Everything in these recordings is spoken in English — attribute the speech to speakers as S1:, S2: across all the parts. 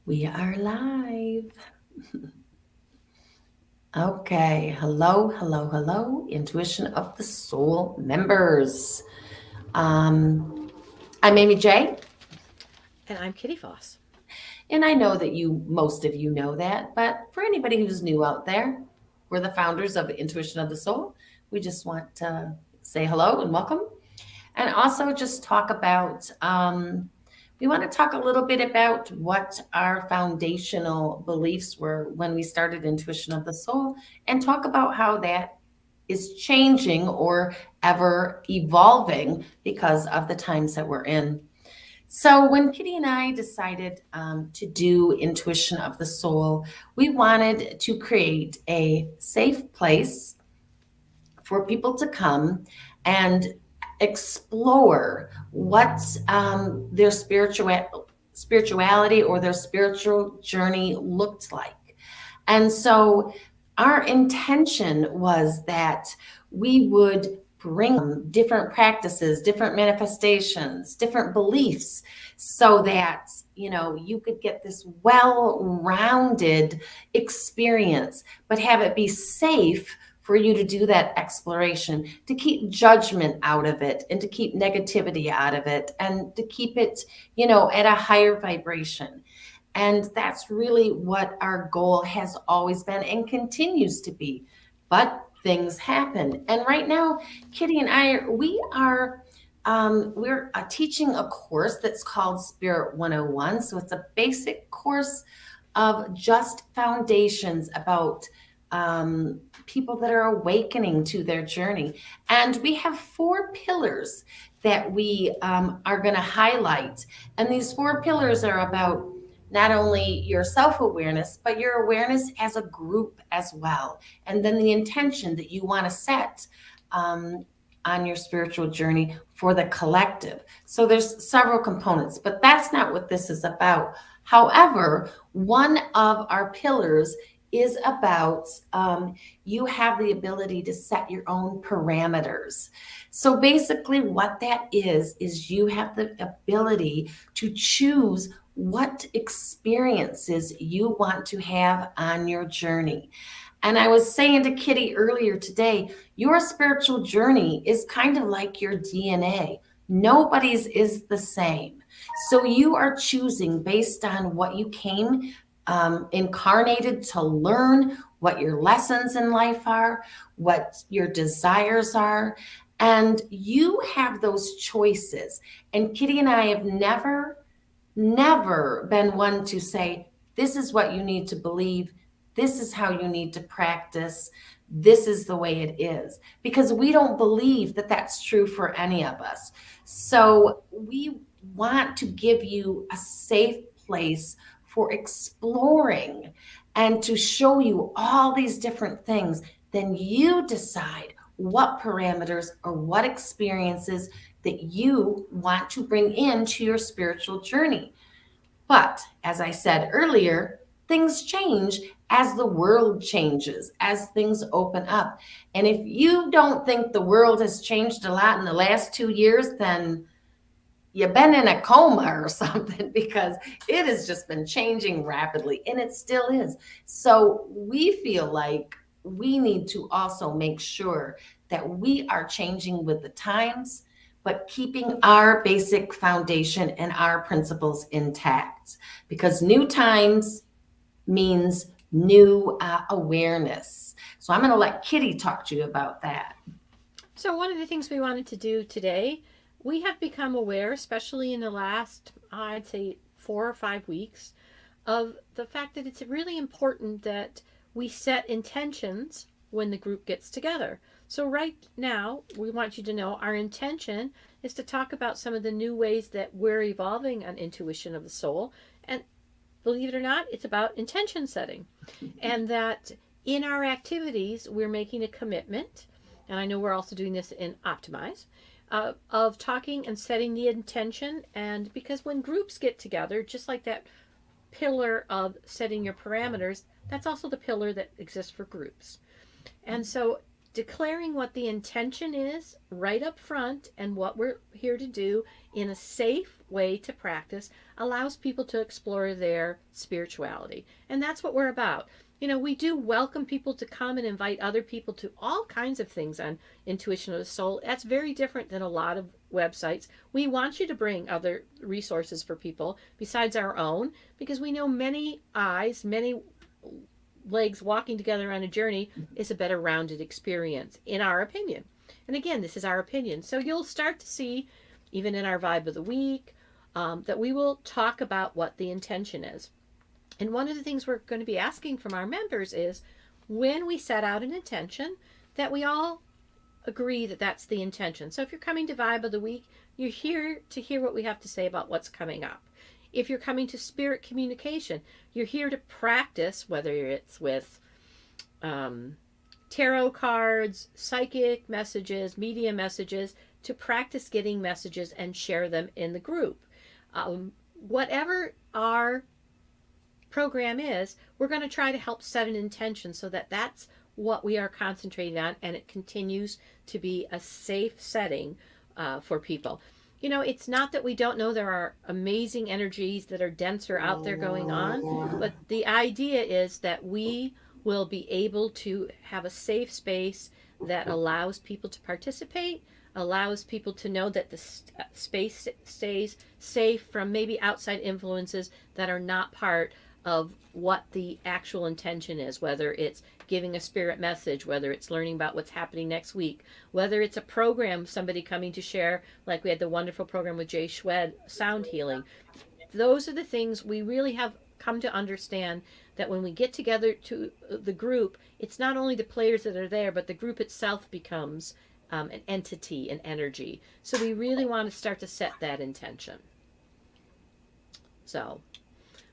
S1: We are live. Okay. Hello, hello, hello, Intuition of the Soul members. Um, I'm Amy J,
S2: And I'm Kitty Foss.
S1: and I know that most of you know that, but for anybody who's new out there, we're the founders of Intuition of the Soul. We just want to say hello and welcome, and also just talk about we want to talk a little bit about what our foundational beliefs were when we started Intuition of the Soul, and talk about how that is changing or ever evolving because of the times that we're in. So, when Kitty and I decided to do Intuition of the Soul, we wanted to create a safe place for people to come and explore what their spirituality or their spiritual journey looked like. And so our intention was that we would bring different practices, different manifestations, different beliefs, so that you could get this well-rounded experience, but have it be safe for you to do that exploration, to keep judgment out of it and to keep negativity out of it and to keep it, at a higher vibration. And that's really what our goal has always been and continues to be. But things happen. And right now, Kitty and I, we're teaching a course that's called Spirit 101. So it's a basic course of just foundations about people that are awakening to their journey. And we have four pillars that we are going to highlight. And these four pillars are about not only your self awareness, but your awareness as a group as well. And then the intention that you want to set on your spiritual journey for the collective. So there's several components, but that's not what this is about. However, one of our pillars is about you have the ability to set your own parameters. So basically, what that is you have the ability to choose what experiences you want to have on your journey. And I was saying to Kitty earlier today, your spiritual journey is kind of like your DNA. Nobody's is the same. So you are choosing based on what you came incarnated to learn, what your lessons in life are, what your desires are. And you have those choices. And Kitty and I have never been one to say, this is what you need to believe. This is how you need to practice. This is the way it is. Because we don't believe that that's true for any of us. So we want to give you a safe place for exploring and to show you all these different things. Then you decide what parameters or what experiences that you want to bring into your spiritual journey. But as I said earlier, things change as the world changes, as things open up. And if you don't think the world has changed a lot in the last 2 years, then you've been in a coma or something, because it has just been changing rapidly and it still is. So we feel like we need to also make sure that we are changing with the times, but keeping our basic foundation and our principles intact, because new times means new awareness. So I'm going to let Kitty talk to you about that.
S2: So, one of the things we wanted to do today, we have become aware, especially in the last, I'd say, 4 or 5 weeks, of the fact that it's really important that we set intentions when the group gets together. So, right now, we want you to know our intention is to talk about some of the new ways that we're evolving on intuition of the soul. And believe it or not, it's about intention setting. And that in our activities, we're making a commitment. And I know we're also doing this in Optimize, of talking and setting the intention. And because when groups get together, just like that pillar of setting your parameters, that's also the pillar that exists for groups. And so declaring what the intention is right up front and what we're here to do in a safe way to practice allows people to explore their spirituality. And that's what we're about. We do welcome people to come and invite other people to all kinds of things on Intuition of the Soul. That's very different than a lot of websites. We want you to bring other resources for people besides our own, because we know many eyes, many legs walking together on a journey is a better rounded experience, in our opinion. And again, this is our opinion. So you'll start to see, even in our vibe of the week, that we will talk about what the intention is. And one of the things we're going to be asking from our members is, when we set out an intention, that we all agree that that's the intention. So if you're coming to Vibe of the Week, you're here to hear what we have to say about what's coming up. If you're coming to Spirit Communication, you're here to practice, whether it's with tarot cards, psychic messages, media messages, to practice getting messages and share them in the group. Whatever our program is, we're going to try to help set an intention so that that's what we are concentrating on, and it continues to be a safe setting for people. It's not that we don't know there are amazing energies that are denser out there going on, but the idea is that we will be able to have a safe space that allows people to participate, allows people to know that the space stays safe from maybe outside influences that are not part of what the actual intention is, whether it's giving a spirit message, whether it's learning about what's happening next week, whether it's a program, somebody coming to share, like we had the wonderful program with Jay Schwed, sound healing. Those are the things we really have come to understand, that when we get together to the group, it's not only the players that are there, but the group itself becomes an entity, an energy. So we really want to start to set that intention. So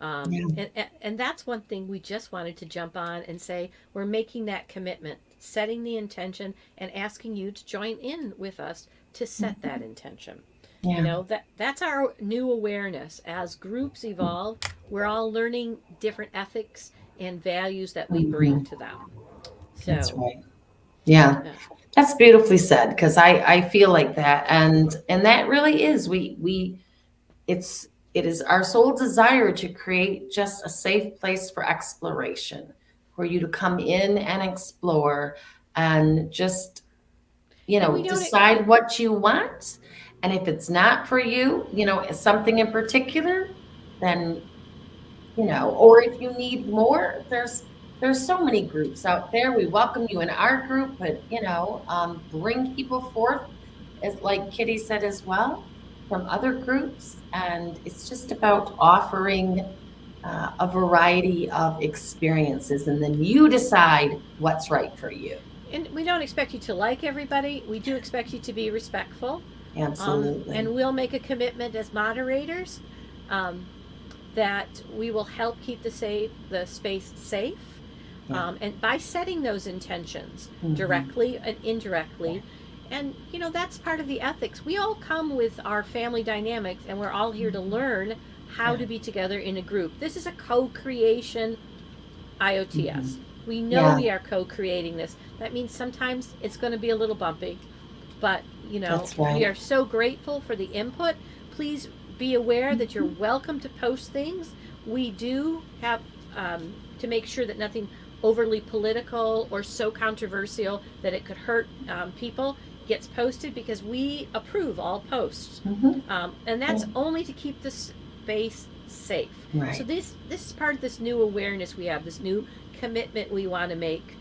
S2: and that's one thing we just wanted to jump on and say, we're making that commitment, setting the intention, and asking you to join in with us to set that intention.
S1: Yeah.
S2: That's our new awareness. As groups evolve, we're all learning different ethics and values that we bring to them. So,
S1: that's right. Yeah. That's beautifully said, because I feel like that, and that really is, it is our sole desire to create just a safe place for exploration, for you to come in and explore and just, decide what you want. And if it's not for you, something in particular, then, or if you need more, there's so many groups out there. We welcome you in our group, but, bring people forth, as like Kitty said as well, from other groups. And it's just about offering a variety of experiences, and then you decide what's right for you.
S2: And we don't expect you to like everybody. We do expect you to be respectful.
S1: Absolutely.
S2: And we'll make a commitment as moderators that we will help keep the space safe. And by setting those intentions directly and indirectly. And, that's part of the ethics. We all come with our family dynamics, and we're all here to learn how to be together in a group. This is a co-creation IOTS. We know we are co-creating this. That means sometimes it's going to be a little bumpy, but, we are so grateful for the input. Please be aware that you're welcome to post things. We do have to make sure that nothing overly political or so controversial that it could hurt people gets posted, because we approve all posts. And that's only to keep the space safe.
S1: Right.
S2: So this is part of this new awareness we have, this new commitment we want to make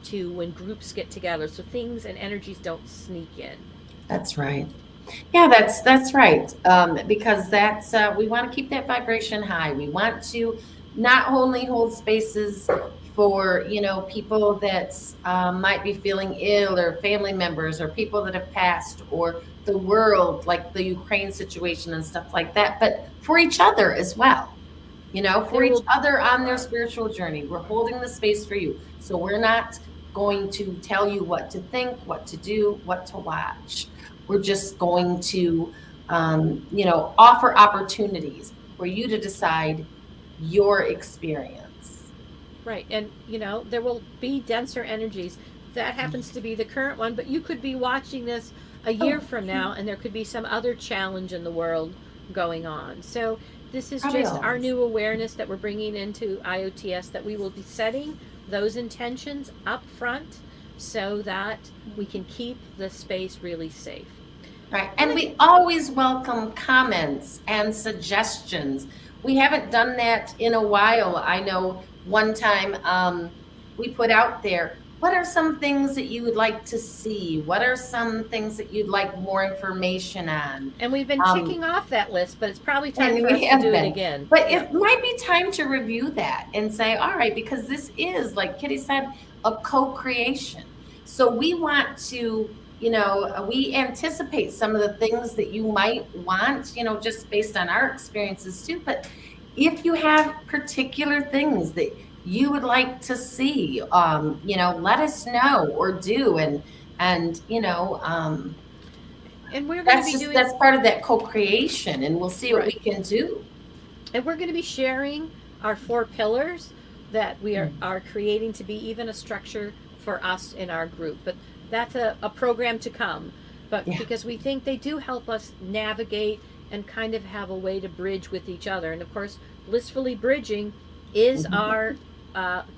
S2: to when groups get together, so things and energies don't sneak in.
S1: That's right. Yeah, that's right. Because that's we want to keep that vibration high. We want to not only hold spaces for people that might be feeling ill, or family members, or people that have passed, or the world, like the Ukraine situation and stuff like that, but for each other as well. For each other on their spiritual journey. We're holding the space for you. So we're not going to tell you what to think, what to do, what to watch. We're just going to, offer opportunities for you to decide your experience.
S2: Right. And, there will be denser energies. that happens to be the current one, but you could be watching this a year
S1: Oh,
S2: from now and there could be some other challenge in the world going on. So this is
S1: probably
S2: just our
S1: always.
S2: new awareness that we're bringing into IOTS, that we will be setting those intentions up front so that we can keep the space really safe.
S1: Right.
S2: Well,
S1: And we always welcome comments and suggestions. We haven't done that in a while. I know one time we put out there, what are some things that you would like to see? What are some things that you'd like more information on?
S2: and we've been
S1: Um,
S2: ticking off that list, but it's probably time
S1: and
S2: for
S1: we
S2: us to
S1: have
S2: do it
S1: been.
S2: again.
S1: But
S2: Yep.
S1: it might be time to review that and say, all right, because this is, like Kitty said, a co-creation. So we want to, we anticipate some of the things that you might want, just based on our experiences too. But if you have particular things that you would like to see, let us know or do. And
S2: And we're going to
S1: that's
S2: be
S1: just
S2: doing,
S1: that's part of that co-creation, and we'll see what we
S2: right.
S1: can do.
S2: And we're going to be sharing our 4 pillars that we are creating to be even a structure for us in our group. But that's a program to come. But
S1: Yeah.
S2: because we think they do help us navigate and kind of have a way to bridge with each other. And of course, blissfully bridging is
S1: Mhm.
S2: our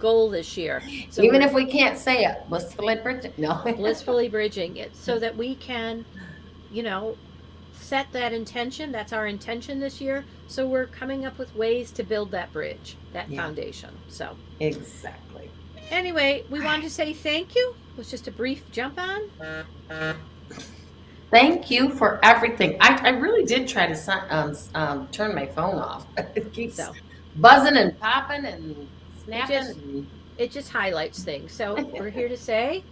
S2: goal this year. So
S1: Even
S2: we're
S1: if we can't say it, blissfully Bridget. No.
S2: blissfully bridging it so that we can, you know, set that intention. That's our intention this year. So we're coming up with ways to build that bridge, that
S1: Yeah.
S2: foundation. So
S1: Exactly.
S2: anyway, we wanted to say thank you. It was just a brief jump on.
S1: Thank you for everything. I really did try to turn my phone off. It keeps
S2: So
S1: buzzing and popping and
S2: it
S1: snapping.
S2: just it just highlights things. So we're here to say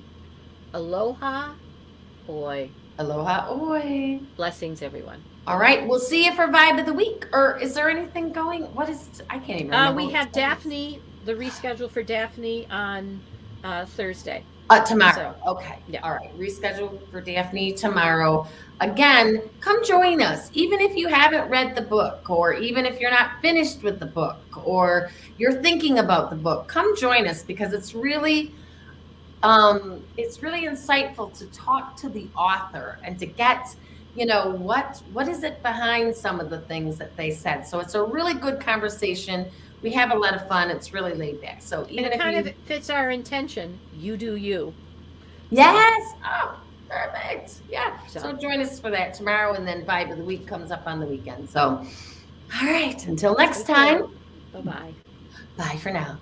S2: aloha, oi,
S1: Aloha, oi.
S2: blessings, everyone.
S1: All right, we'll see you for Vibe of the Week. Or is there anything going? I can't even remember.
S2: We
S1: what
S2: have
S1: it's called.
S2: Daphne, the reschedule for Daphne on Thursday.
S1: Tomorrow.
S2: So,
S1: Okay.
S2: yeah.
S1: All right. Reschedule for Daphne tomorrow. Again, come join us. Even if you haven't read the book, or even if you're not finished with the book, or you're thinking about the book, come join us, because it's really insightful to talk to the author and to get, what is it behind some of the things that they said. So it's a really good conversation. We have a lot of fun. It's really laid back. So
S2: And
S1: even
S2: it
S1: if
S2: kind
S1: you
S2: of fits our intention. You do you.
S1: Yes. Oh, perfect. Yeah.
S2: So.
S1: So join us for that tomorrow, and then Vibe of the Week comes up on the weekend. So, all right. Until next time.
S2: Bye bye.
S1: Bye for now.